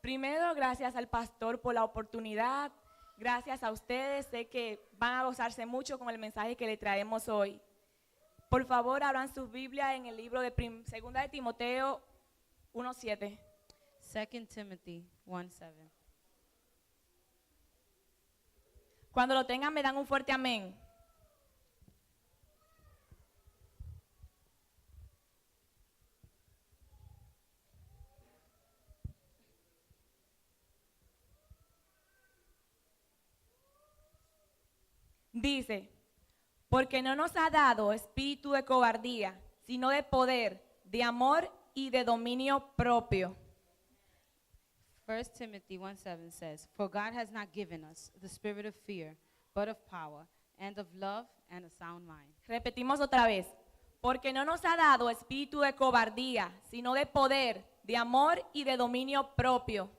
Primero, gracias al pastor por la oportunidad. Gracias a ustedes. Sé que van a gozarse mucho con el mensaje que le traemos hoy. Por favor, abran sus Biblias en el libro de 2 de Timoteo 1:7. 2 Timothy 1:7. Cuando lo tengan, me dan un fuerte amén. Dice, porque no nos ha dado espíritu de cobardía, sino de poder, de amor y de dominio propio. 1 Timothy 1:7 says, For God has not given us the spirit of fear, but of power, and of love, and a sound mind. Repetimos otra vez, porque no nos ha dado espíritu de cobardía, sino de poder, de amor y de dominio propio.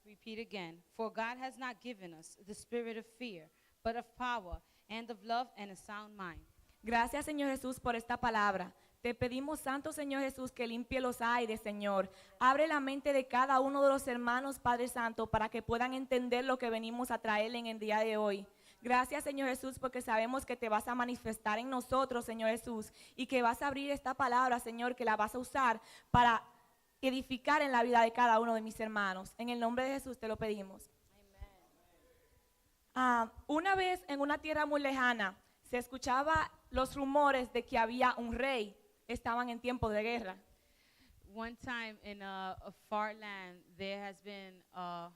Repeat again. For God has not given us the spirit of fear, but of power, and of love, and a sound mind. Gracias, Señor Jesús, por esta palabra. Te pedimos, Santo Señor Jesús, que limpie los aires, Señor. Abre la mente de cada uno de los hermanos, Padre Santo, para que puedan entender lo que venimos a traerle en el día de hoy. Gracias, Señor Jesús, porque sabemos que te vas a manifestar en nosotros, Señor Jesús, y que vas a abrir esta palabra, Señor, que la vas a usar para edificar en la vida de cada uno de mis hermanos. En el nombre de Jesús te lo pedimos. Una vez en una tierra muy lejana se escuchaba los rumores de que había un rey. Estaban en tiempo de guerra. One time in a far land, there has been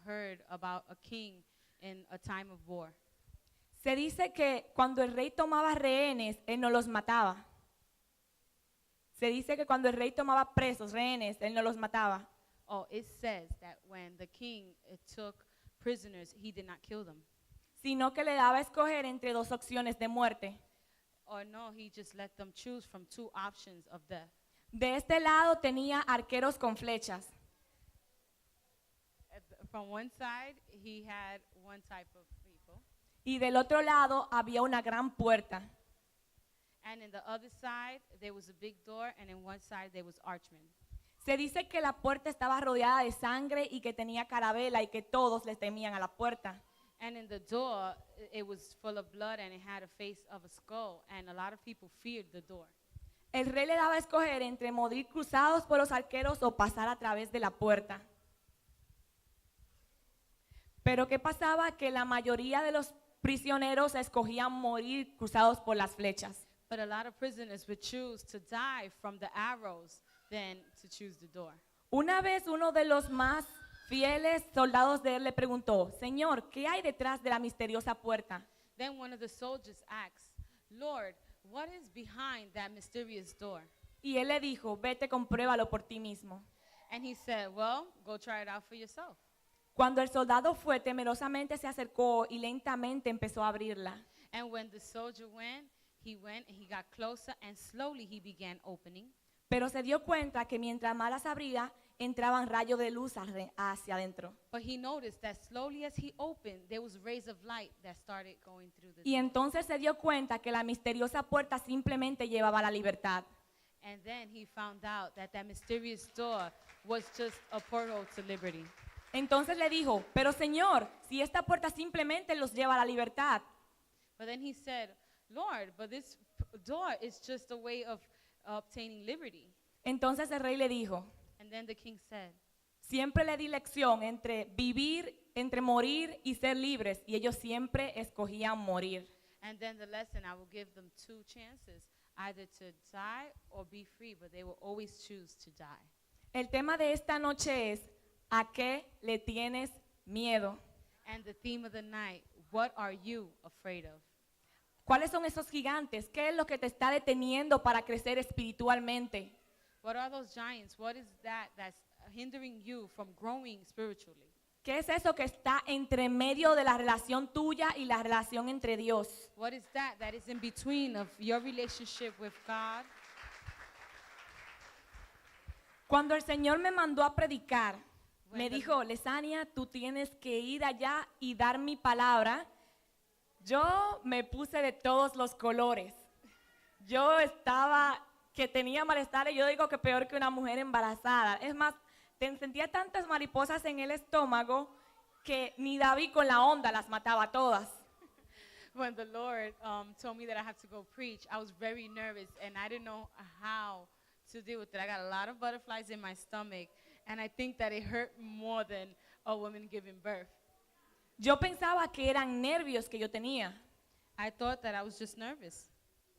heard about a king in a time of war. Se dice que cuando el rey tomaba rehenes, él no los mataba. Se dice que cuando el rey tomaba presos, rehenes, él no los mataba. Oh, it says that when the king took prisoners, he did not kill them. Sino que le daba a escoger entre dos opciones de muerte. Or no, he just let them choose from two options of death. De este lado tenía arqueros con flechas. From one side, he had one type of people. Y del otro lado había una gran puerta. And in the other side, there was a big door, and in one side, there was archmen. Se dice que la puerta estaba rodeada de sangre y que tenía carabela y que todos le temían a la puerta. And in the door, it was full of blood, and it had a face of a skull, and a lot of people feared the door. El rey le daba a escoger entre morir cruzados por los arqueros o pasar a través de la puerta. Pero ¿qué pasaba? Que la mayoría de los prisioneros escogían morir cruzados por las flechas. But a lot of prisoners would choose to die from the arrows than to choose the door. Una vez uno de los más fieles soldados de él le preguntó, Señor, ¿qué hay detrás de la misteriosa puerta? Then one of the soldiers asked, Lord, what is behind that mysterious door? Y él le dijo, vete, compruébalo por ti mismo. And he said, well, go try it out for yourself. Cuando el soldado fue, temerosamente se acercó y lentamente empezó a abrirla. And when the soldier went and he got closer, and slowly he began opening. Pero se dio cuenta que mientras más las abría, entraban rayos de luz hacia adentro. But he noticed that slowly as he opened, there was rays of light that started going through the Y door. entonces se dio cuenta que la misteriosa puerta simplemente llevaba a la libertad. And then he found out that that mysterious door was just a portal to liberty. Entonces le dijo, pero Señor, si esta puerta simplemente los lleva a la libertad. But then he said, Lord, but this door is just a way of obtaining liberty. Entonces el rey le dijo, And then the king said, siempre le di lección entre vivir, entre morir y ser libres, y ellos siempre escogían morir. and then the lesson, I will give them two chances, either to die or be free, but they will always choose to die. El tema de esta noche es, ¿a qué le tienes miedo? And the theme of the night, what are you afraid of? ¿Cuáles son esos gigantes? ¿Qué es lo que te está deteniendo para crecer espiritualmente? What are those giants? What is that that's hindering you from growing spiritually? ¿Qué es eso que está entre medio de la relación tuya y la relación entre Dios? What is that is in between of your relationship with God? Cuando el Señor me mandó a predicar, me Bueno. dijo, Lesania, tú tienes que ir allá y dar mi palabra. Yo me puse de todos los colores. Yo estaba, que tenía malestar, y yo digo que peor que una mujer embarazada. Es más, Sentía tantas mariposas en el estómago que ni David con la onda las mataba todas. When the Lord told me that I have to go preach, I was very nervous and I didn't know how to deal with it. I got a lot of butterflies in my stomach, and I think that it hurt more than a woman giving birth. Yo pensaba que eran nervios que yo tenía, I thought that I was just nervous.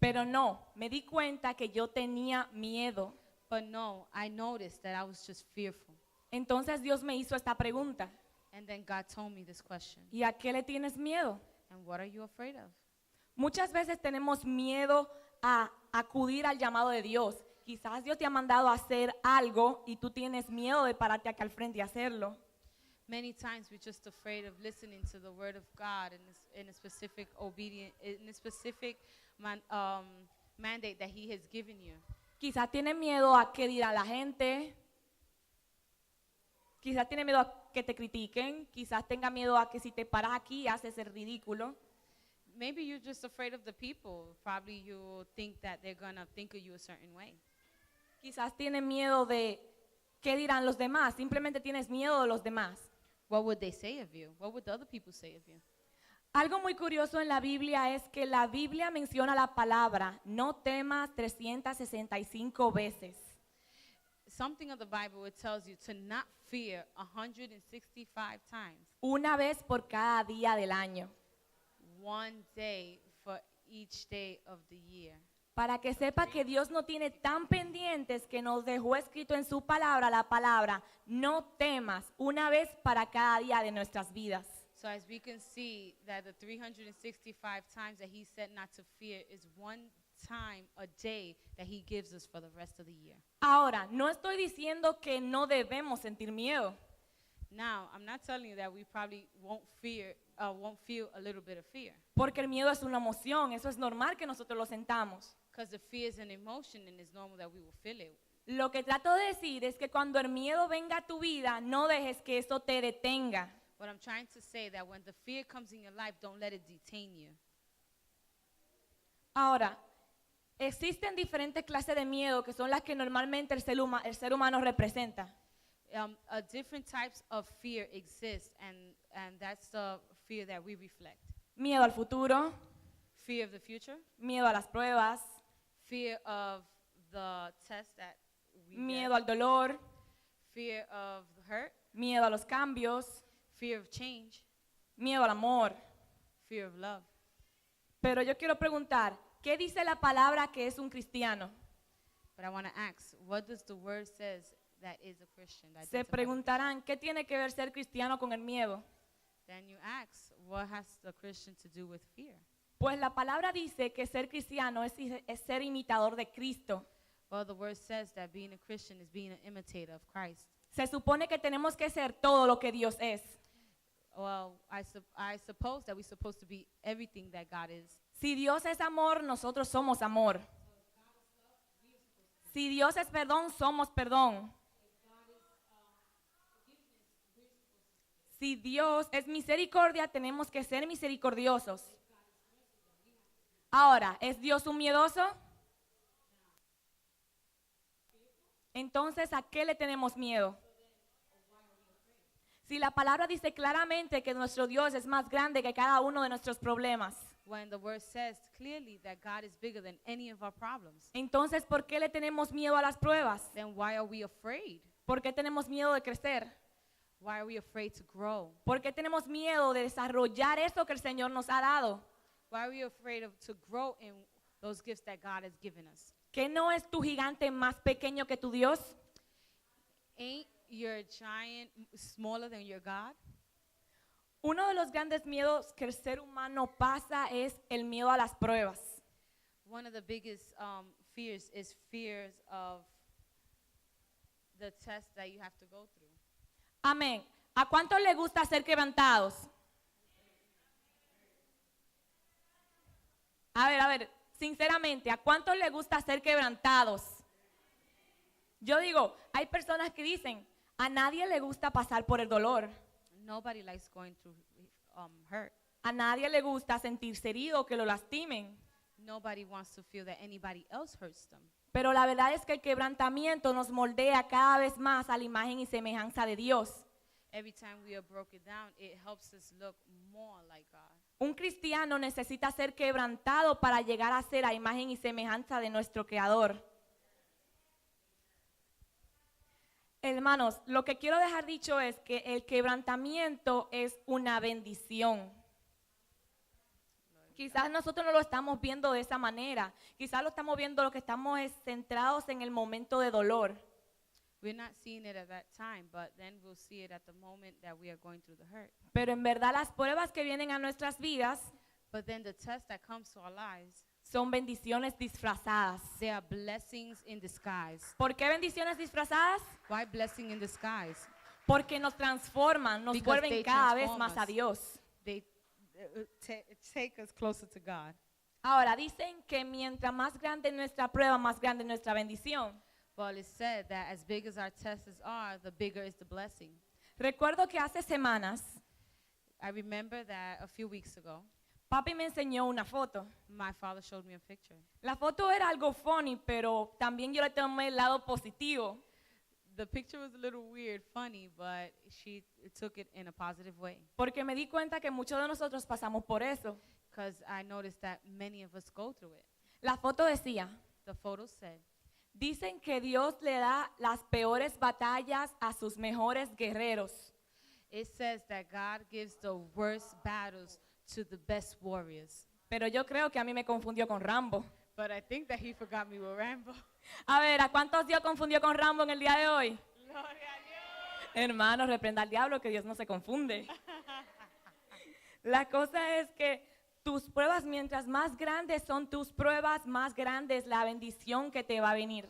pero no, me di cuenta que yo tenía miedo. But no, I noticed that I was just fearful. Entonces Dios me hizo esta pregunta: And then God told me this question. ¿y a qué le tienes miedo? And what are you afraid of? Muchas veces tenemos miedo a acudir al llamado de Dios. Quizás Dios te ha mandado a hacer algo y tú tienes miedo de pararte acá al frente y hacerlo. Many times we're just afraid of listening to the word of God in a specific mandate that He has given you. Quizás tiene miedo a qué dirá la gente. Quizás tiene miedo a que te critiquen. Quizás tenga miedo a que si te paras aquí haces el ridículo. Maybe you're just afraid of the people. Probably you think that they're gonna think of you a certain way. Quizás tiene miedo de qué dirán los demás. Simplemente tienes miedo de los demás. What would they say of you? What would the other people say of you? Algo muy curioso en la Biblia es que la Biblia menciona la palabra no temas 365 veces. Something of the Bible, it tells you to not fear 165 times. Una vez por cada día del año. One day for each day of the year. Para que sepa que Dios no tiene tan pendientes que nos dejó escrito en su palabra la palabra no temas, una vez para cada día de nuestras vidas. So as we can see that the 365 times that He said not to fear is one time a day that He gives us for the rest of the year. Ahora, no estoy diciendo que no debemos sentir miedo, Now, I'm not telling you that we probably won't feel a little bit of fear, porque el miedo es una emoción, eso es normal que nosotros lo sentamos. because the fear is an emotion and it's normal that we will feel it. Lo que trato de decir es que cuando el miedo venga a tu vida, no dejes que eso te detenga. What I'm trying to say that when the fear comes in your life, don't let it detain you. Ahora, existen diferentes clases de miedo que son las que normalmente el ser humano representa. Different types of fear exist, and that's the fear that we reflect. Miedo al futuro, Fear of the future, miedo a las pruebas, fear of the test that we miedo get, al dolor, fear of the hurt, miedo a los cambios, fear of change, miedo al amor. fear of love. Pero yo quiero preguntar, ¿qué dice la palabra que es un cristiano? But I want to ask, what does the word says that is a Christian? That Se identifies- preguntarán, ¿qué tiene que ver ser cristiano con el miedo? Then you ask, what has the Christian to do with fear? Pues la palabra dice que ser cristiano es ser imitador de Cristo. Well, the word says that being a Christian is being an imitator of Christ. Se supone que tenemos que ser todo lo que Dios es. Well, I suppose that we're supposed to be everything that God is. Si Dios es amor, nosotros somos amor. Si Dios es perdón, somos perdón. Si Dios es misericordia, tenemos que ser misericordiosos. Ahora, ¿es Dios un miedoso? Entonces, ¿a qué le tenemos miedo? Si la palabra dice claramente que nuestro Dios es más grande que cada uno de nuestros problemas, When the word says clearly that God is bigger than any of our problems, entonces, ¿por qué le tenemos miedo a las pruebas? then why are we afraid? ¿Por qué tenemos miedo de crecer? Why are we afraid to grow? ¿Por qué tenemos miedo de desarrollar eso que el Señor nos ha dado? Why are we afraid to grow in those gifts that God has given us? ¿Que no es tu gigante más pequeño que tu Dios? Ain't your giant smaller than your God? Uno de los grandes miedos que el ser humano pasa es el miedo a las pruebas. One of the biggest fears is fears of the test that you have to go through. Amén. ¿A cuántos le gusta ser quebrantados? A ver, sinceramente, ¿a cuántos le gusta ser quebrantados? Yo digo, hay personas que dicen, a nadie le gusta pasar por el dolor. Nobody likes going through hurt. A nadie le gusta sentirse herido, que lo lastimen. Nobody wants to feel that anybody else hurts them. Pero la verdad es que el quebrantamiento nos moldea cada vez más a la imagen y semejanza de Dios. Every time we are broken down, it helps us look more like God. Un cristiano necesita ser quebrantado para llegar a ser a imagen y semejanza de nuestro Creador. Hermanos, lo que quiero dejar dicho es que el quebrantamiento es una bendición. Quizás nosotros no lo estamos viendo de esa manera. Quizás lo estamos viendo, lo que estamos es centrados en el momento de dolor. We're not seeing it at that time, but then we'll see it at the moment that we are going through the hurt. Pero en verdad las pruebas que vienen a nuestras vidas But then the test that comes to our lives, son bendiciones disfrazadas. they are blessings in disguise. ¿Por qué bendiciones disfrazadas? Why blessing in disguise? Porque nos transforman, nos Because vuelven they cada vez transform más a us. Dios. They take us closer to God. Ahora, dicen que mientras más grande nuestra prueba, más grande nuestra bendición. Well, it's said that as big as our tests are, the bigger is the blessing. Recuerdo que hace semanas, I remember that a few weeks ago, papi me enseñó una foto. my father showed me a picture. La foto era algo funny, pero también yo le tomé el lado positivo. The picture was a little weird, funny, but she took it in a positive way. Porque me di cuenta que muchos de nosotros pasamos por eso. Because I noticed that many of us go through it. La foto decía, The photo said, dicen que Dios le da las peores batallas a sus mejores guerreros. it says that God gives the worst battles to the best warriors. Pero yo creo que a mí me confundió con Rambo. But I think that he forgot me with Rambo. A ver, ¿a cuántos Dios confundió con Rambo en el día de hoy? Gloria a Dios. Hermanos, reprenda al diablo, que Dios no se confunde. La cosa es que tus pruebas, mientras más grandes son tus pruebas, más grande es la bendición que te va a venir.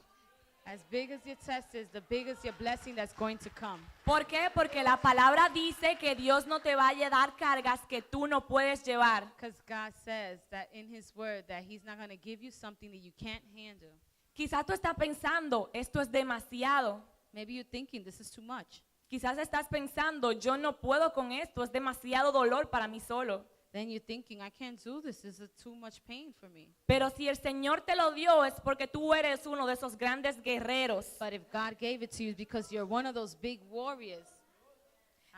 As big as your test is, the bigger is your blessing that's going to come. ¿Por qué? Porque la palabra dice que Dios no te vaya a dar cargas que tú no puedes llevar. Because God says that in his word that he's not going to give you something that you can't handle. Quizás tú estás pensando, esto es demasiado. Maybe you're thinking this is too much. Quizás estás pensando, yo no puedo con esto, es demasiado dolor para mí solo. Then you're thinking, I can't do this. This is too much pain for me. Pero si el Señor te lo dio es porque tú eres uno de esos grandes guerreros. But if God gave it to you, it's because you're one of those big warriors.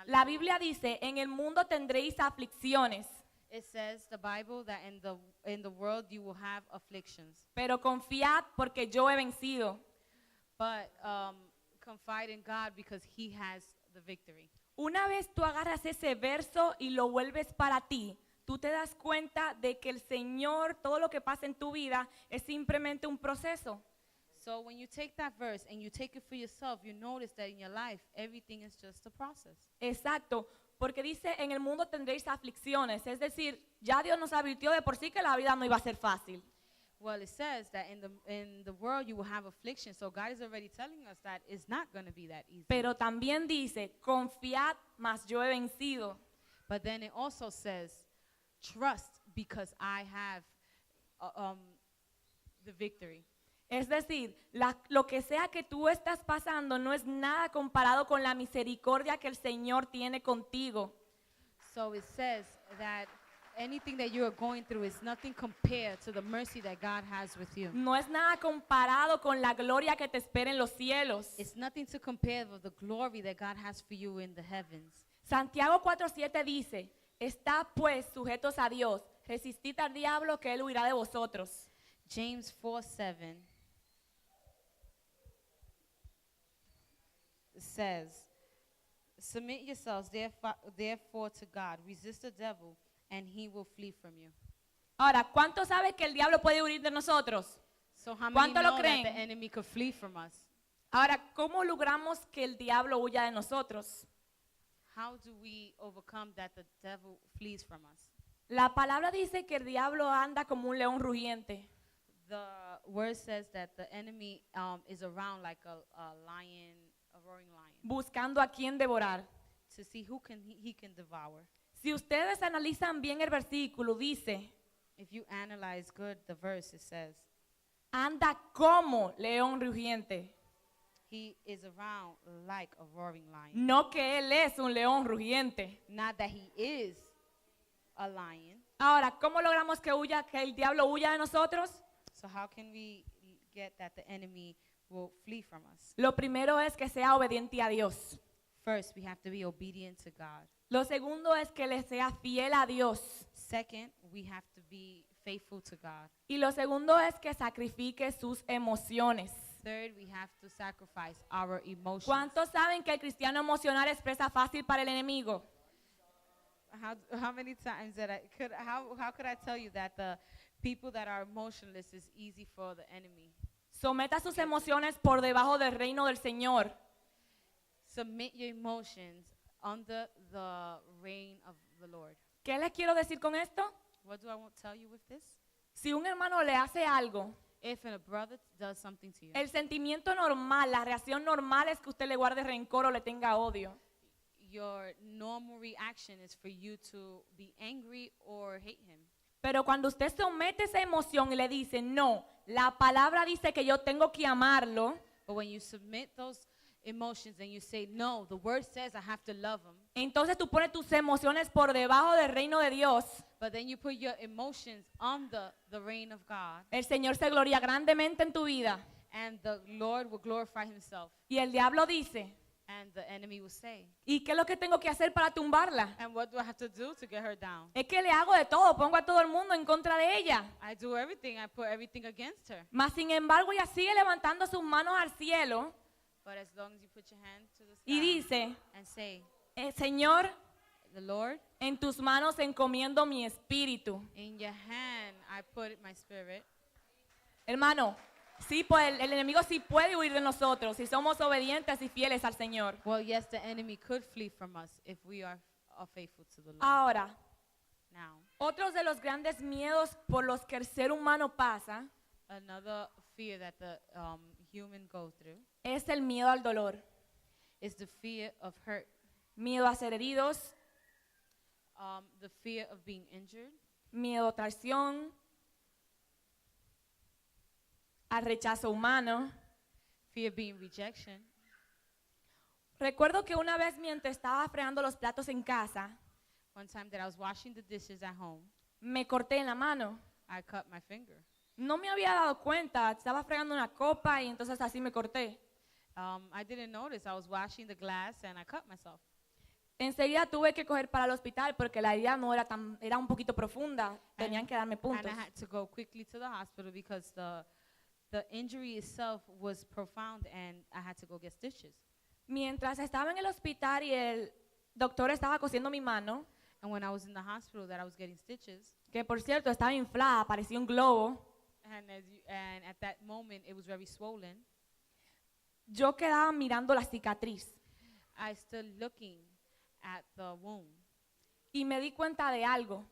La Biblia dice, en el mundo tendréis aflicciones, It says, the Bible, that in the world you will have afflictions. pero confiad porque yo he vencido. But confide in God because he has the victory. Una vez tú agarras ese verso y lo vuelves para ti, tú te das cuenta de que el Señor, todo lo que pasa en tu vida, es simplemente un proceso. So when you take that verse and you take it for yourself, you notice that in your life, everything is just a process. Exacto, porque dice, en el mundo tendréis aflicciones, es decir, ya Dios nos advirtió de por sí que la vida no iba a ser fácil. Well, it says that in the world you will have affliction. So God is already telling us that it's not going to be that easy. Pero también dice, confiad, mas yo he vencido. But then it also says, trust because I have the victory. Es decir, lo que sea que tú estás pasando no es nada comparado con la misericordia que el Señor tiene contigo. So it says that anything that you are going through is nothing compared to the mercy that God has with you. No es nada comparado con la gloria que te espera en los cielos. It's nothing to compare with the glory that God has for you in the heavens. Santiago 4:7 dice, está pues sujetos a Dios, resistid al diablo que él huirá de vosotros. James 4:7 says, submit yourselves therefore to God, resist the devil, and he will flee from you. Ahora, ¿cuánto sabe que el diablo puede huir de nosotros? So how many ¿Cuánto lo know that creen? the enemy could flee from us? Ahora, ¿cómo logramos que el diablo huya de nosotros? How do we overcome that the devil flees from us? La palabra dice que el diablo anda como un león rugiente. The word says that the enemy is around like a lion, a roaring lion, Buscando a quien devorar. to see who he can devour. Si ustedes analizan bien el versículo, dice, If you analyze good the verse, it says, anda como león rugiente. he is around like a roaring lion. No que él es un león rugiente. Not that he is a lion. Ahora, ¿cómo logramos que el diablo huya de nosotros? So how can we get that the enemy will flee from us? Lo primero es que sea obediente a Dios. First, we have to be obedient to God. Lo segundo es que le sea fiel a Dios. Second, we have to be faithful to God. Y lo segundo es que sacrifique sus emociones. Third, we have to sacrifice our emotions. ¿Cuántos saben que el cristiano emocional es presa fácil para el enemigo? How many times that how could I tell you that the people that are emotionless is easy for the enemy? Someta sus emociones por debajo del reino del Señor. Submit your emotions under the reign of the Lord. ¿Qué les quiero decir con esto? What do I want to tell you with this? Si un hermano le hace algo, If a brother does something to you, el sentimiento normal, la reacción normal es que usted le guarde rencor o le tenga odio. your normal reaction is for you to be angry or hate him. Pero cuando usted somete esa emoción y le dice, no, la palabra dice que yo tengo que amarlo, But when you submit those emotions and you say, no, the word says I have to love him, entonces tú pones tus emociones por debajo del reino de Dios. but then you put your emotions under the reign of God, El Señor se gloria grandemente en tu vida. and the Lord will glorify himself, Y el diablo dice, and the enemy will say, ¿y qué es lo que tengo que hacer para tumbarla? and what do I have to do to get her down? Es que le hago de todo, pongo a todo el mundo en contra de ella. I do everything, I put everything against her. Mas sin embargo ella sigue levantando sus manos al cielo But as long as you put your hand to the y sky dice, and say, Señor, the Lord, en tus manos encomiendo mi espíritu. in your hand I put my spirit. Hermano, sí, pues el enemigo sí puede huir de nosotros si somos obedientes y fieles al Señor. Well, yes, the enemy could flee from us if we are faithful to the Lord. Ahora, Now, otros de los grandes miedos por los que el ser humano pasa another fear that the human go through es el miedo al dolor. is the fear of hurt, Miedo a ser heridos, the fear of being injured, miedo a traición, al rechazo humano. fear of being rejection. Recuerdo que una vez mientras estaba fregando los platos en casa, One time that I was washing the dishes at home, me corté en la mano. I cut my finger. No me había dado cuenta, estaba fregando una copa y entonces así me corté. I didn't notice. I was washing the glass and I cut myself. Enseguida tuve que coger para el hospital porque la herida no era tan, era un poquito profunda, tenían que darme And puntos. I had to go quickly to the hospital because the injury itself was profound and I had to go get stitches. Mientras estaba en el hospital y el doctor estaba cosiendo mi mano, And when I was in the hospital that I was getting stitches, que por cierto estaba inflada, parecía un globo, and at that moment it was very swollen, yo quedaba mirando la cicatriz I stood looking at the wound y me di cuenta de algo.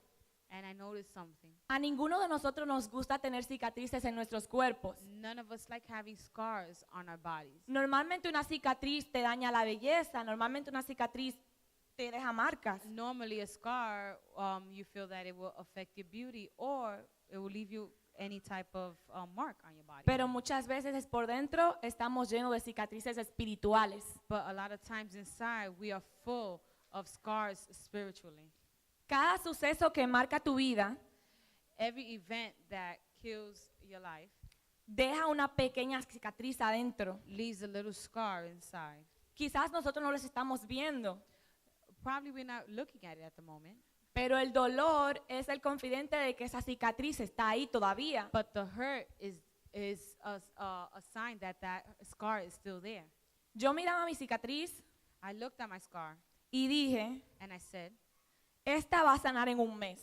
and I noticed something. A ninguno de nosotros nos gusta tener cicatrices en nuestros cuerpos. None of us like having scars on our bodies. Normalmente una cicatriz te daña la belleza, normalmente una cicatriz te deja marcas. Normally a scar, you feel that it will affect your beauty or it will leave you any type of mark on your body. Pero muchas veces es por dentro estamos llenos de cicatrices espirituales. But a lot of times inside we are full of scars spiritually. Cada suceso que marca tu vida Every event that kills your life deja una pequeña cicatriz adentro. leaves a little scar inside. Quizás nosotros no los estamos viendo, Probably we're not looking at it at the moment, pero el dolor es el confidente de que esa cicatriz está ahí todavía. but the hurt is a sign that that scar is still there. Yo miraba mi cicatriz I looked at my scar y dije, and I said, esta va a sanar en un mes.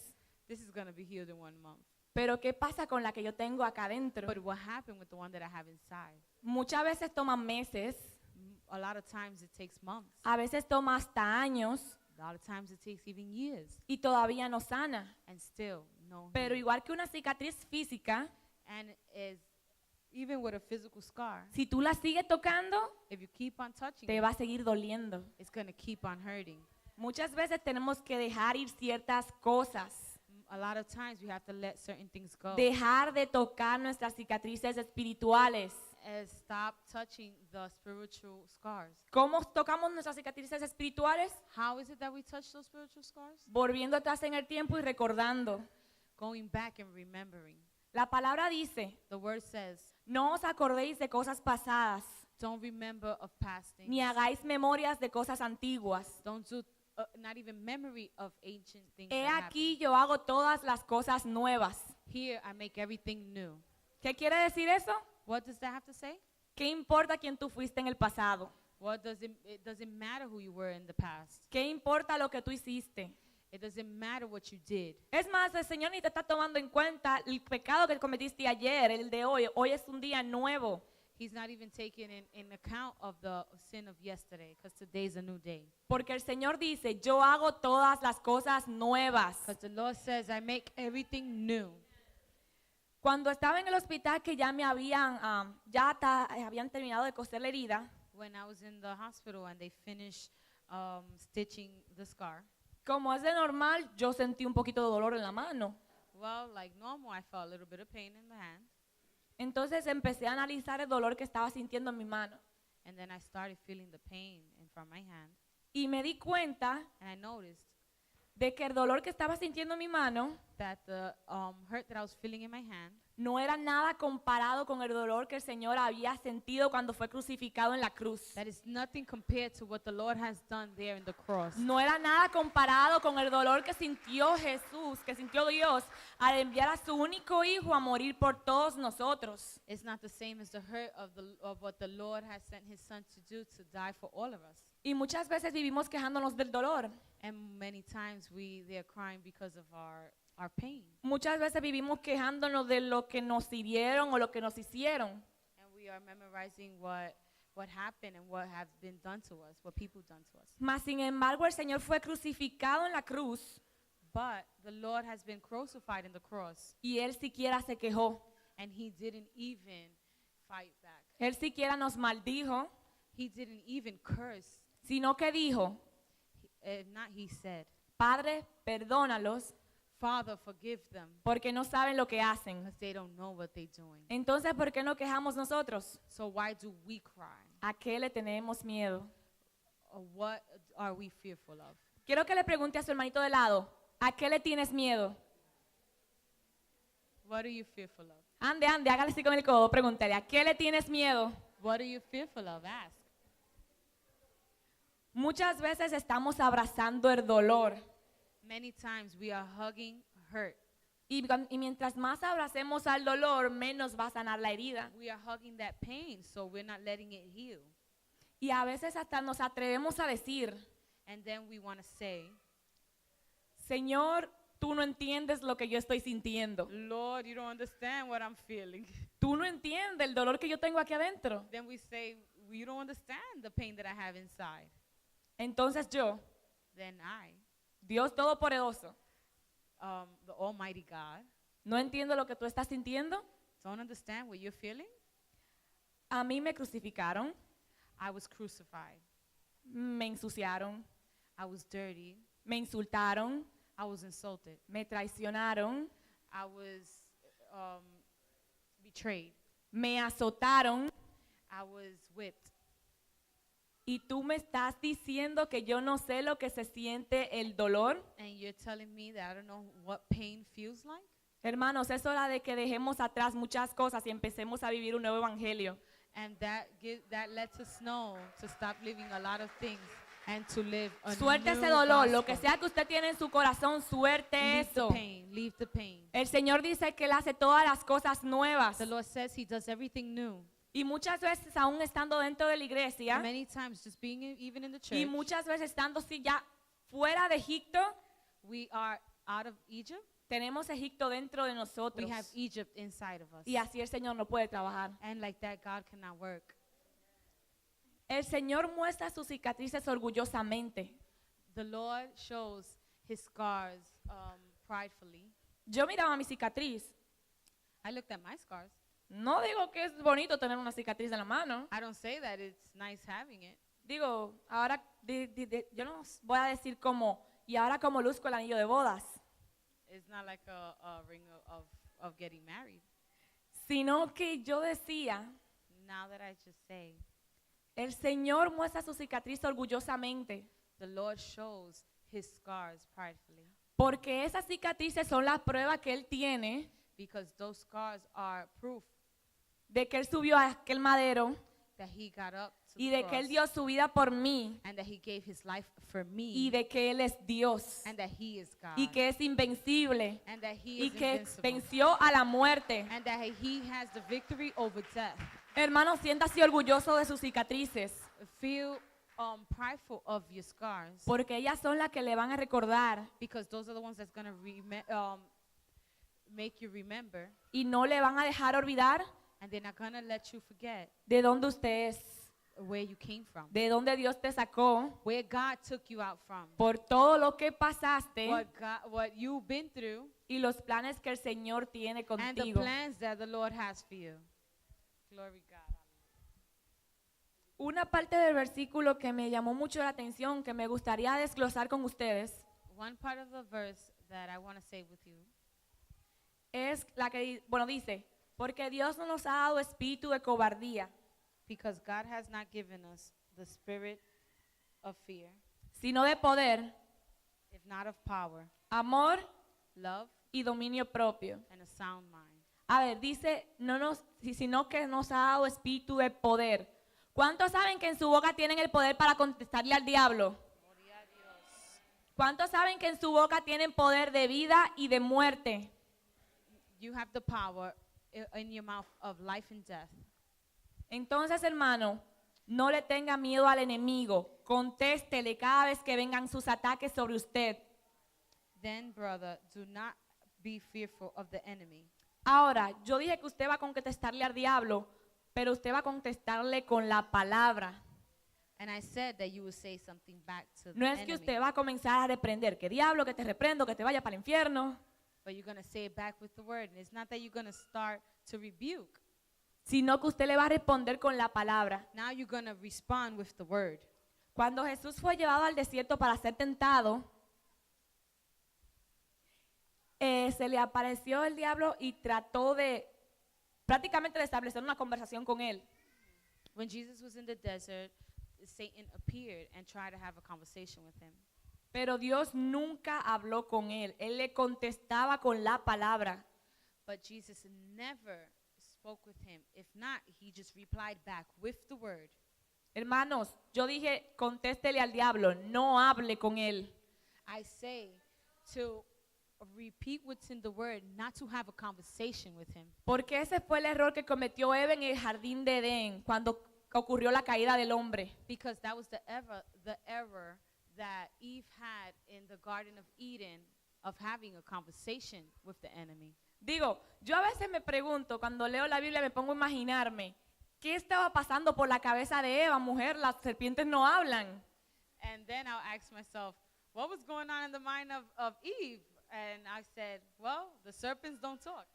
this is going to be healed in 1 month. Pero ¿qué pasa con la que yo tengo acá adentro? But what happened with the one that I have inside? Muchas veces toman meses, A lot of times it takes months. a veces toma hasta años A lot of times it takes even years y todavía no sana. and still no Pero healing. igual que una cicatriz física, And is even with a physical scar, si tú la sigues tocando, if you keep on touching te it, va a seguir doliendo. it's going to keep on hurting. Muchas veces tenemos que dejar ir ciertas cosas, A lot of times we have to let certain things go. dejar de tocar nuestras cicatrices espirituales. And stop touching the spiritual scars. ¿Cómo tocamos nuestras cicatrices espirituales? How is it that we touch those spiritual scars? Volviendo atrás en el tiempo y recordando. Going back and remembering. La palabra dice, The word says, no os acordéis de cosas pasadas, don't remember of past things. ni hagáis memorias de cosas antiguas. Don't do not even memory of ancient things. He that happened. aquí yo hago todas las cosas nuevas. Here I make everything new. ¿Qué quiere decir eso? What does that have to say? ¿Qué importa quién tú fuiste en el pasado? What does it doesn't matter who you were in the past. ¿Qué importa lo que tú hiciste? It doesn't matter what you did. Es más, el Señor ni te está tomando en cuenta el pecado que cometiste ayer, el de hoy. Hoy es un día nuevo. He's not even taking in account of the sin of yesterday, because today's a new day. Porque el Señor dice, yo hago todas las cosas nuevas. Because the Lord says, I make everything new. Cuando estaba en el hospital que ya me habían, habían terminado de coser la herida, When I was in the hospital and they finished stitching the scar, como es de normal, yo sentí un poquito de dolor en la mano. well, like normal, I felt a little bit of pain in the hand. Entonces empecé a analizar el dolor que estaba sintiendo en mi mano. And then I started feeling the pain from my hand. Y me di cuenta And I noticed de que el dolor que estaba sintiendo en mi mano that the hurt that I was feeling in my hand no era nada comparado con el dolor que el Señor había sentido cuando fue crucificado en la cruz. that is nothing compared to what the Lord has done there in the cross. No era nada comparado con el dolor que sintió Jesús, que sintió Dios al enviar a su único hijo a morir por todos nosotros. It's not the same as the hurt of what the Lord has sent his son to do, to die for all of us. Y muchas veces vivimos quejándonos del dolor. And many times they're crying because of our pain. Muchas veces vivimos quejándonos de lo que nos hirieron o lo que nos hicieron. And we are memorizing what happened and what has been done to us, what people done to us. Mas sin embargo el Señor fue crucificado en la cruz But the Lord has been crucified in the cross, y Él siquiera se quejó. and he didn't even fight back. Él siquiera nos maldijo, He didn't even curse. sino que dijo, He said, Padre, perdónalos Father, forgive them, porque no saben lo que hacen. because they don't know what they're doing. Entonces, ¿por qué no quejamos nosotros? So why do we cry? ¿A qué le tenemos miedo? Or what are we fearful of? Quiero que le pregunte a su hermanito de lado, ¿a qué le tienes miedo? What are you fearful of? Ande, hágale así con el codo, pregúntale, ¿a qué le tienes miedo? What are you fearful of? Ask. Muchas veces estamos abrazando el dolor Many times we are hugging hurt. y mientras más abracemos al dolor, menos va a sanar la herida. We are hugging that pain, so we're not letting it heal. Y a veces hasta nos atrevemos a decir, And then we want to say, Señor, tú no entiendes lo que yo estoy sintiendo. Lord, you don't understand what I'm feeling. Tú no entiendes el dolor que yo tengo aquí adentro. Then we say, you don't understand the pain that I have inside. Entonces yo, Then I, Dios Todopoderoso, the Almighty God, no entiendo lo que tú estás sintiendo. don't understand what you're feeling. A mí me crucificaron, I was crucified. me ensuciaron, I was dirty. me insultaron, I was insulted. me traicionaron, I was betrayed. me azotaron. I was whipped. Y tú me estás diciendo que yo no sé lo que se siente el dolor. And you're telling me that I don't know what pain feels like? Hermanos, es hora de que dejemos atrás muchas cosas y empecemos a vivir un nuevo evangelio. And that lets us know to stop living a lot of things and to live a Suelte new ese dolor, lo que gospel. sea que usted tiene en su corazón, suerte Leave the eso. pain. Leave the pain. El Señor dice que Él hace todas las cosas nuevas. The Lord says He does everything new. Y muchas veces aún estando dentro de la iglesia Many times, just being even in the church, y muchas veces estando sí ya fuera de Egipto, we are out of Egypt. tenemos Egipto dentro de We nosotros. have Egypt inside of us. Y así el Señor no puede trabajar. And like that, God cannot work. El Señor muestra sus cicatrices orgullosamente. The Lord shows His scars pridefully. Yo miraba mi cicatriz. I looked at my scars. No digo que es bonito tener una cicatriz en la mano. I don't say that it's nice having it. Digo, ahora yo no voy a decir como, y ahora como luzco el anillo de bodas, It's not like a ring of getting married. sino que yo decía, Now that I just say, el Señor muestra su cicatriz orgullosamente, the Lord shows His scars pridefully. porque esas cicatrices son las pruebas que Él tiene because those scars are proof de que Él subió a aquel madero that he got up to y the de que Él cross dio su vida por mí and that he gave his life for me y de que Él es Dios and that he is God y que es invencible and that he y is que invincible venció a la muerte. and that he has the victory over death. Hermano, siéntase orgulloso de sus cicatrices, Feel prideful of your scars porque ellas son las que le van a recordar because those are the ones that's going to make you remember y no le van a dejar olvidar and they're not going to let you forget de dónde usted es, where you came from, de dónde Dios te sacó, where God took you out from, por todo lo que pasaste what you've been through, y los planes que el Señor tiene and the contigo. plans that the Lord has for you. Glory God. Una parte del versículo que me llamó mucho la atención, que me gustaría desglosar con ustedes, One part of the verse that I want to say with you es la que, dice, porque Dios no nos ha dado espíritu de cobardía, because God has not given us the spirit of fear, sino de poder, if not of power, amor love, y dominio propio. and a sound mind. A ver, dice, sino que nos ha dado espíritu de poder. ¿Cuántos saben que en su boca tienen el poder para contestarle al diablo? ¿Cuántos saben que en su boca tienen poder de vida y de muerte? You have the power in your mouth of life and death. Entonces, hermano, no le tenga miedo al enemigo. Contéstele cada vez que vengan sus ataques sobre usted. Then, brother, do not be fearful of the enemy. Ahora, yo dije que usted va a contestarle al diablo, pero usted va a contestarle con la palabra. And I said that you would say something back to the No es enemy. que usted va a comenzar a reprender, que diablo, que te reprendo, que te vaya para el infierno, But you're going to say it back with the word. And it's not that you're going to start to rebuke. sino que usted le va a responder con la palabra. Now you're going to respond with the word. Cuando Jesús fue llevado al desierto para ser tentado, se le apareció el diablo y trató prácticamente de establecer una conversación con él. When Jesus was in the desert, Satan appeared and tried to have a conversation with him. Pero Dios nunca habló con él. Él le contestaba con la palabra. But Jesus never spoke with him. If not, he just replied back with the word. Hermanos, yo dije, contéstele al diablo, no hable con él. I say to repeat what's in the word, not to have a conversation with him. Porque ese fue el error que cometió Eva en el jardín de Edén cuando ocurrió la caída del hombre. Because that was the error that Eve had in the Garden of Eden of having a conversation with the enemy. Digo, yo a veces me pregunto, cuando leo la Biblia me pongo a imaginarme, ¿qué estaba pasando por la cabeza de Eva, mujer? Las serpientes no hablan. And then I'll ask myself, what was going on in the mind of Eve? And I said, well, the serpents don't talk.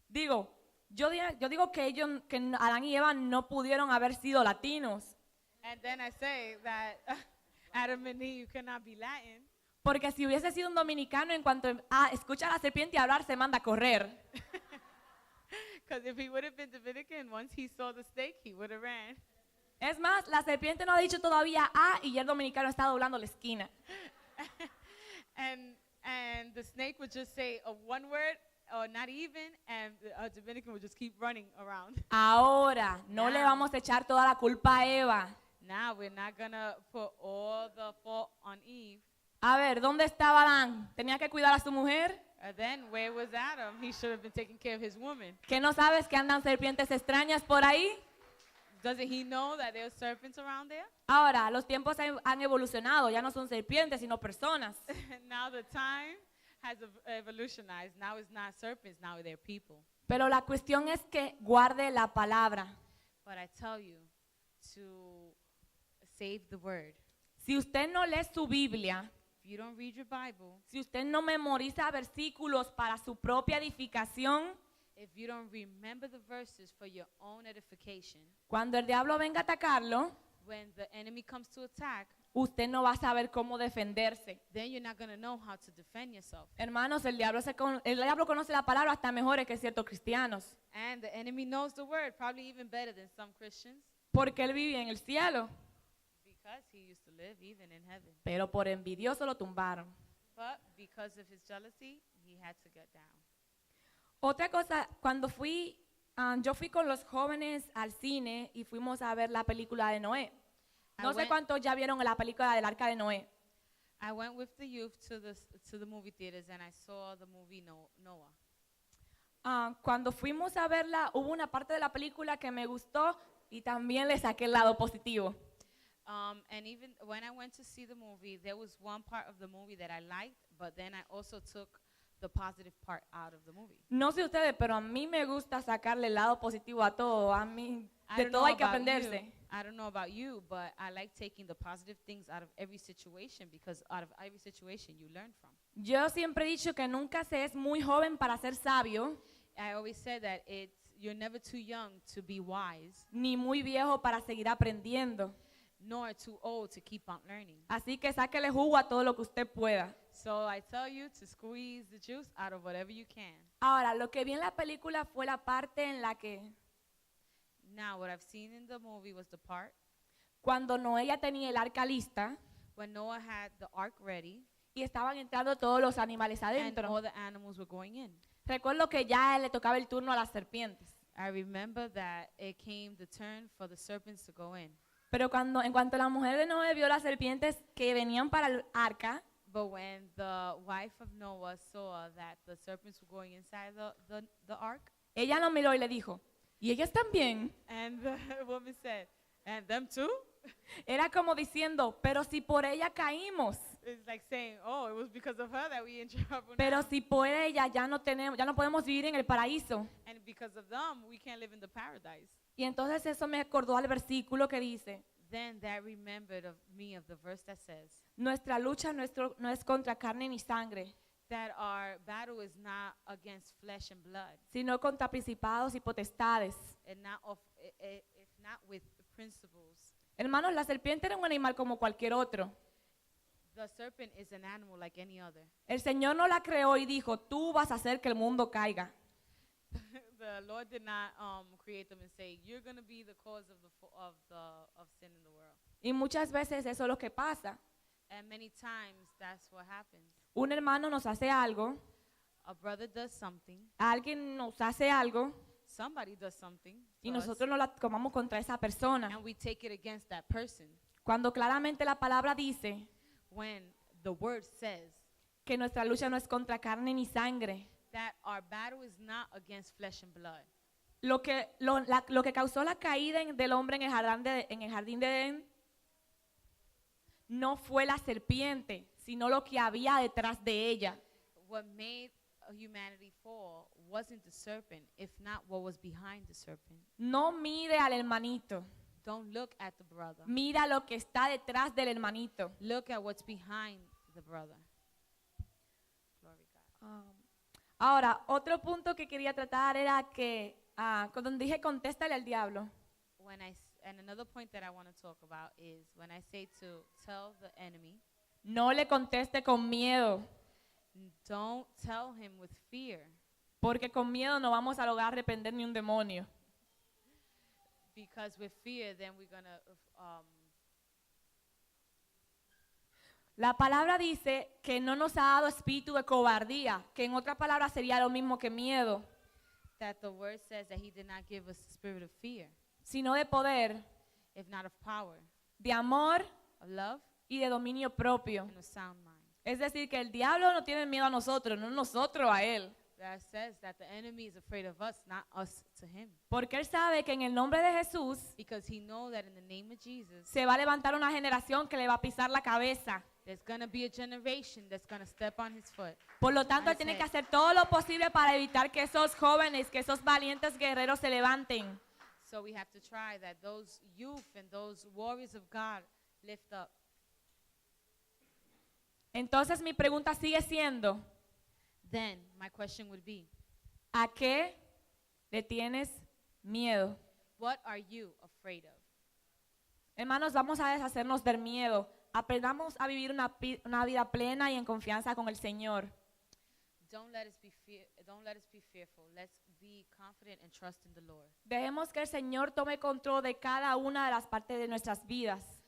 Digo, yo digo que Adán y Eva no pudieron haber sido latinos, And then I say that Adam and Eve cannot be Latin. porque si hubiese sido un dominicano, en cuanto escucha a la serpiente hablar, se manda a correr. Because if he would have been Dominican, once he saw the snake, he would have ran. Es más, la serpiente no ha dicho todavía y ya el dominicano está doblando la esquina. And the snake would just say one word or not even, and a Dominican would just keep running around. Ahora, no le vamos a echar toda la culpa a Eva. Now we're not going to put all the fault on Eve. A ver, ¿dónde estaba Adán? ¿Tenía que cuidar a su mujer? Then where was Adam? He should have been taking care of his woman. ¿Que no sabes que andan serpientes extrañas por ahí? Doesn't he know that there are serpents around there? Ahora, los tiempos han evolucionado, ya no son serpientes, sino personas. Now the time has evolutionized. Now it's not serpents, now they're people. Pero la cuestión es que guarde la palabra. But I tell you to save the word. Si usted no lee su Biblia, If you don't read your Bible, si usted no memoriza versículos para su propia edificación, if you don't remember the verses for your own edification, cuando el diablo venga a atacarlo, when the enemy comes to attack, usted no va a saber cómo defenderse. then you're not going to know how to defend yourself. Hermanos, el diablo conoce la palabra hasta mejores que ciertos cristianos, And the enemy knows the word, probably even better than some Christians, porque él vive en el cielo, because he used to live even in heaven. pero por envidioso lo tumbaron. But because of his jealousy, he had to get down. Otra cosa, yo fui con los jóvenes al cine y fuimos a ver la película de Noé. No sé cuántos ya vieron la película del Arca de Noé. I went with the youth to the movie theaters and I saw the movie Noah. Cuando fuimos a verla, hubo una parte de la película que me gustó y también le saqué el lado positivo. And even when I went to see the movie, there was one part of the movie that I liked, but then I also took the positive part out of the movie. No sé ustedes, pero a mí me gusta sacarle el lado positivo a todo. A mí de todo hay que aprenderse. I don't know about you, but I like taking the positive things out of every situation because out of every situation you learn from. Yo siempre he dicho que nunca se es muy joven para ser sabio, I always said that you're never too young to be wise, ni muy viejo para seguir aprendiendo. nor too old to keep on learning. Así que sáquele jugo a todo lo que usted pueda. So I tell you to squeeze the juice out of whatever you can. Ahora, lo que vi en la película fue la parte en la que Now, what I've seen in the movie was the part cuando Noé ya tenía el arca lista when Noah had the ark ready y estaban entrando todos los animales and adentro. all the animals were going in. Recuerdo que ya le tocaba el turno a las serpientes. I remember that it came the turn for the serpents to go in. Pero en cuanto la mujer de Noé vio las serpientes que venían para el arca, But when the wife of Noah saw that the serpents were going inside the ark, ella lo miró y le dijo, ¿y ellas también? and the woman said, and them too? Era como diciendo, pero si por ella caímos, It's like saying, oh, it was because of her that we in trouble pero now. si por ella ya no podemos vivir en el paraíso. And because of them, we can't live in the paradise. Y entonces eso me acordó al versículo que dice, Then that remembered of me of the verse that says nuestra lucha no es contra carne ni sangre, that our battle is not against flesh and blood, sino contra principados y potestades. and if not with principles. Hermanos, la serpiente era un animal como cualquier otro. The serpent is an animal like any other. El Señor no la creó y dijo, tú vas a hacer que el mundo caiga. The Lord did not create them and say you're going to be the cause of sin in the world. Y muchas veces eso es lo que pasa. And many times that's what happens. Un hermano nos hace algo, A brother does something, alguien nos hace algo somebody does something, y to us, nosotros nos la tomamos contra esa persona. and we take it against that person. Cuando claramente la palabra dice When the word says que nuestra lucha no es contra carne ni sangre. that our battle is not against flesh and blood. Lo que causó la caída del hombre en el jardín de Edén no fue la serpiente, sino lo que había detrás de ella. What made humanity fall wasn't the serpent, if not what was behind the serpent. No mire al hermanito, Don't look at the brother. mira lo que está detrás del hermanito. Look at what's behind the brother. Glory God. Ahora, otro punto que quería tratar era que cuando dije contéstale al diablo, And another point that I want to talk about is when I say to tell the enemy, no le conteste con miedo, don't tell him with fear, porque con miedo no vamos a lograr reprender ni un demonio. because with fear then we're going to La palabra dice que no nos ha dado espíritu de cobardía, que en otras palabras sería lo mismo que miedo, that the word says that he did not give us the spirit of fear, sino de poder, if not of power, de amor of love, y de dominio propio. and of sound mind. Es decir, que el diablo no tiene miedo a nosotros, no nosotros a él. That says that the enemy is afraid of us, not us to him. Porque él sabe que en el nombre de Jesús Because he knows that in the name of Jesus, se va a levantar una generación que le va a pisar la cabeza. there's going to be a generation that's going to step on his foot. Por lo tanto, él tiene que hacer todo lo posible para evitar que esos jóvenes, que esos valientes guerreros se levanten. So we have to try that those youth and those warriors of God lift up. Entonces mi pregunta sigue siendo, Then my question would be, ¿a qué le tienes miedo? what are you afraid of? Hermanos, vamos a deshacernos del miedo. Aprendamos a vivir una vida plena y en confianza con el Señor. Don't let us be fearful. Let's be confident and trust in the Lord. Dejemos que el Señor tome control de cada una de las partes de nuestras vidas.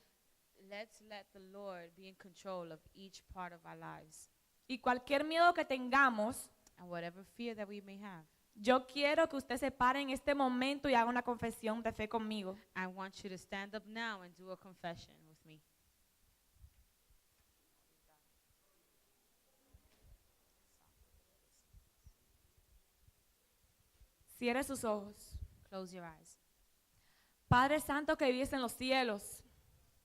Let's let the Lord be in control of each part of our lives. Y cualquier miedo que tengamos, And whatever fear that we may have, Yo quiero que usted se pare en este momento y haga una confesión de fe conmigo. I want you to stand up now and do a confession with me. Cierre sus ojos. Close your eyes. Padre Santo que vives en los cielos,